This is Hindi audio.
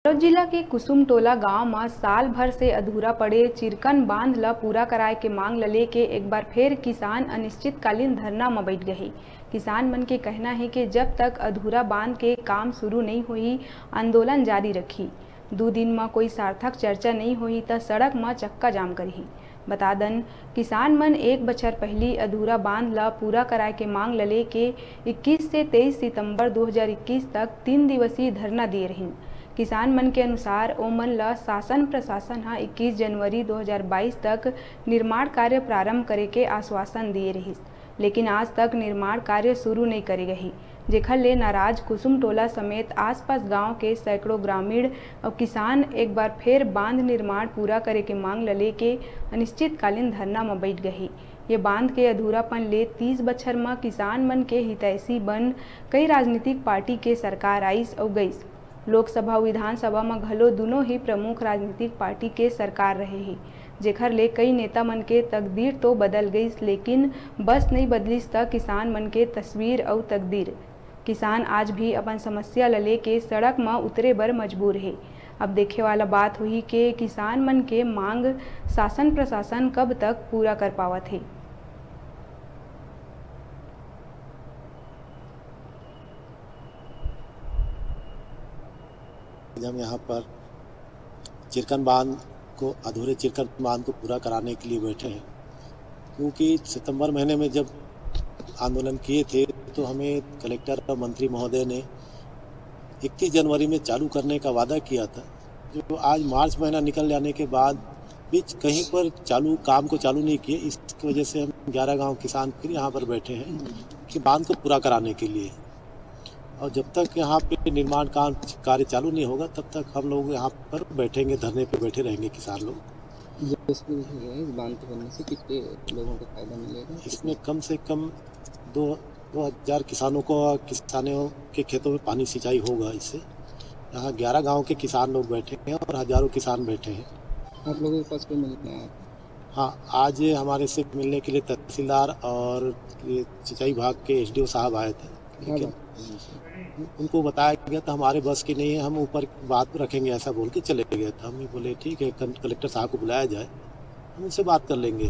बालोद जिला के कुसुमटोला गांव में साल भर से अधूरा पड़े चिरकन बांध ला पूरा कराए के मांग ल लेके एक बार फिर किसान अनिश्चितकालीन धरना में बैठ गए। किसान मन के कहना है कि जब तक अधूरा बांध के काम शुरू नहीं हुई आंदोलन जारी रखी। 2 दिन में कोई सार्थक चर्चा नहीं हुई तो सड़क में चक्का जाम करही। बता दन किसान मन 1 बछर पहली अधूरा बांध ला पूरा कराए के मांग ल लेके 21 से 23 सितंबर 2021 तक 3 दिवसीय धरना दिए रही। किसान मन के अनुसार ओमन ला शासन प्रशासन 21 जनवरी 2022 तक निर्माण कार्य प्रारंभ करे के आश्वासन दिए रहिस, लेकिन आज तक निर्माण कार्य शुरू नहीं करे गही, जेखर ले नाराज कुसुमटोला समेत आसपास गांव के सैकड़ों ग्रामीण और किसान एक बार फिर बांध निर्माण पूरा करे के मांग ल लेके अनिश्चितकालीन धरना में बैठ गही। ये बांध के अधूरापन ले 30 बछर में किसान मन के हितैषी बन कई राजनीतिक पार्टी के सरकार आईस और गईस। लोकसभा विधानसभा में घलो दोनों ही प्रमुख राजनीतिक पार्टी के सरकार रहे ही, जेखर ले कई नेता मन के तकदीर तो बदल गई, लेकिन बस नहीं बदलिस त किसान मन के तस्वीर और तकदीर। किसान आज भी अपन समस्या ल लेके सड़क में उतरे बर मजबूर है। अब देखे वाला बात हुई कि किसान मन के मांग शासन प्रशासन कब तक पूरा कर पावत है। हम यहाँ पर चिरकन बांध को अधूरे चिरकन बांध को पूरा कराने के लिए बैठे हैं, क्योंकि सितंबर महीने में जब आंदोलन किए थे तो हमें कलेक्टर और मंत्री महोदय ने 21 जनवरी में चालू करने का वादा किया था, जो आज मार्च महीना निकल जाने के बाद बीच कहीं पर काम को चालू नहीं किए। इसकी वजह से हम 11 गांव किसान फिर यहाँ पर बैठे हैं कि बांध को पूरा कराने के लिए, और जब तक यहाँ पे निर्माण कार्य चालू नहीं होगा तब तक हम लोग यहाँ पर बैठेंगे, धरने पे बैठे रहेंगे किसान लोग। इस बांध के बनने से कितने लोगों को फायदा मिलेगा? इसमें कम से कम 2000 किसानों के खेतों में पानी सिंचाई होगा। इससे यहाँ 11 गांव के किसान लोग बैठे हैं और हजारों किसान बैठे हैं। आप लोगों के पास कोई मिलते हैं? हाँ, आज हमारे से मिलने के लिए तहसीलदार और सिंचाई विभाग के SDO साहब आए थे, लेकिन उनको बताया गया था हमारे बस की नहीं है, हम ऊपर बात रखेंगे ऐसा बोल के चले गए। तो हम बोले ठीक है, कलेक्टर साहब को बुलाया जाए, हम उनसे बात कर लेंगे।